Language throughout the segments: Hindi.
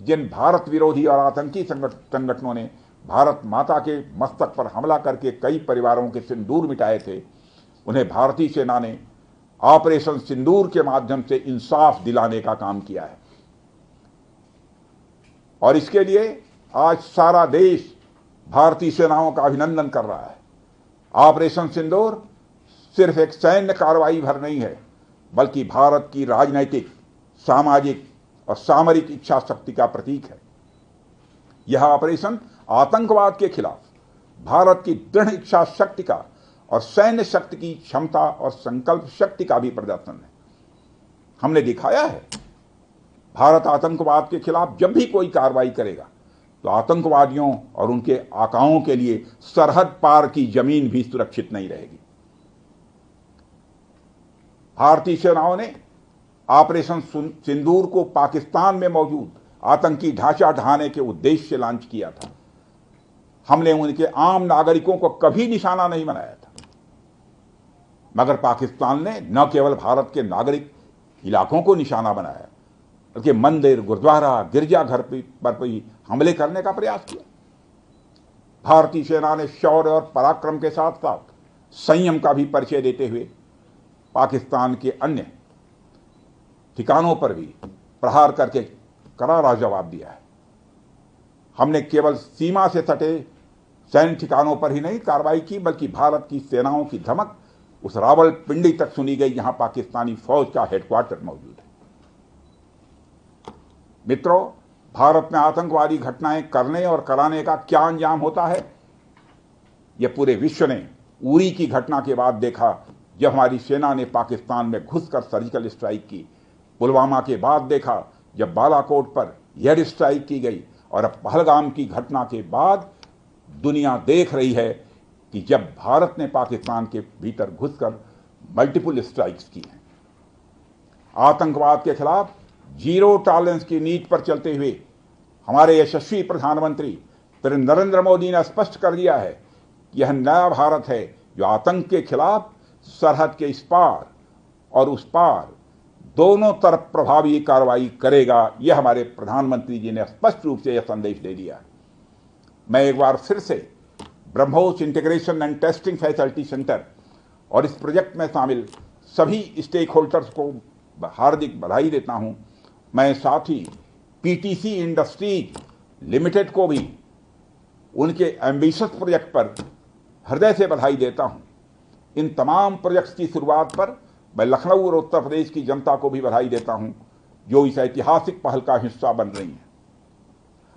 जिन भारत विरोधी और आतंकी संगठनों ने भारत माता के मस्तक पर हमला करके कई परिवारों के सिंदूर मिटाए थे, उन्हें भारतीय सेना ने ऑपरेशन सिंदूर के माध्यम से इंसाफ दिलाने का काम किया है। और इसके लिए आज सारा देश भारतीय सेनाओं का अभिनंदन कर रहा है। ऑपरेशन सिंदूर सिर्फ एक सैन्य कार्रवाई भर नहीं है, बल्कि भारत की राजनैतिक, सामाजिक और सामरिक इच्छा शक्ति का प्रतीक है। यह ऑपरेशन आतंकवाद के खिलाफ भारत की दृढ़ इच्छा शक्ति का और सैन्य शक्ति की क्षमता और संकल्प शक्ति का भी प्रदर्शन है। हमने दिखाया है, भारत आतंकवाद के खिलाफ जब भी कोई कार्रवाई करेगा तो आतंकवादियों और उनके आकाओं के लिए सरहद पार की जमीन भी सुरक्षित नहीं रहेगी। भारतीय सेनाओं ने ऑपरेशन सिंदूर को पाकिस्तान में मौजूद आतंकी ढांचा ढहाने के उद्देश्य से लॉन्च किया था। हमने उनके आम नागरिकों को कभी निशाना नहीं बनाया था, मगर पाकिस्तान ने न केवल भारत के नागरिक इलाकों को निशाना बनाया, बल्कि मंदिर, गुरुद्वारा, गिरजाघर पर भी हमले करने का प्रयास किया। भारतीय सेना ने शौर्य और पराक्रम के साथ साथ संयम का भी परिचय देते हुए पाकिस्तान के अन्य ठिकानों पर भी प्रहार करके करारा जवाब दिया है। हमने केवल सीमा से सटे सैन्य ठिकानों पर ही नहीं कार्रवाई की, बल्कि भारत की सेनाओं की धमक उस रावलपिंडी तक सुनी गई जहां पाकिस्तानी फौज का हेडक्वार्टर मौजूद है। मित्रों, भारत में आतंकवादी घटनाएं करने और कराने का क्या अंजाम होता है, यह पूरे विश्व ने उरी की घटना के बाद देखा, जब हमारी सेना ने पाकिस्तान में घुसकर सर्जिकल स्ट्राइक की। पुलवामा के बाद देखा, जब बालाकोट पर एयर स्ट्राइक की गई। और अब पहलगाम की घटना के बाद दुनिया देख रही है कि जब भारत ने पाकिस्तान के भीतर घुसकर मल्टीपल स्ट्राइक्स की हैं। आतंकवाद के खिलाफ जीरो टॉलरेंस की नीति पर चलते हुए हमारे यशस्वी प्रधानमंत्री श्री नरेंद्र मोदी ने स्पष्ट कर दिया है कि यह नया भारत है जो आतंक के खिलाफ सरहद के इस पार और उस पार दोनों तरफ प्रभावी कार्रवाई करेगा। यह हमारे प्रधानमंत्री जी ने स्पष्ट रूप से यह संदेश दे दिया। मैं एक बार फिर से BrahMos integration and testing facility centre और इस प्रोजेक्ट में शामिल सभी स्टेक होल्डर्स को हार्दिक बधाई देता हूं। मैं साथ ही पीटीसी इंडस्ट्रीज लिमिटेड को भी उनके एम्बिशियस प्रोजेक्ट पर हृदय से बधाई देता हूं। इन तमाम प्रोजेक्ट्स की शुरुआत पर मैं लखनऊ और उत्तर प्रदेश की जनता को भी बधाई देता हूं, जो इस ऐतिहासिक पहल का हिस्सा बन रही है।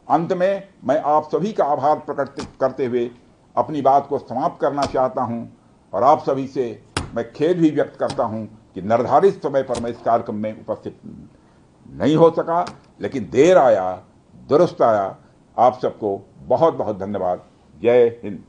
अंत में मैं आप सभी का आभार प्रकट करते हुए अपनी बात को समाप्त करना चाहता हूं और आप सभी से मैं खेद भी व्यक्त करता हूं कि निर्धारित समय पर मैं इस कार्यक्रम में उपस्थित नहीं हो सका, लेकिन देर आया दुरुस्त आया। आप सबको बहुत बहुत धन्यवाद। जय हिंद।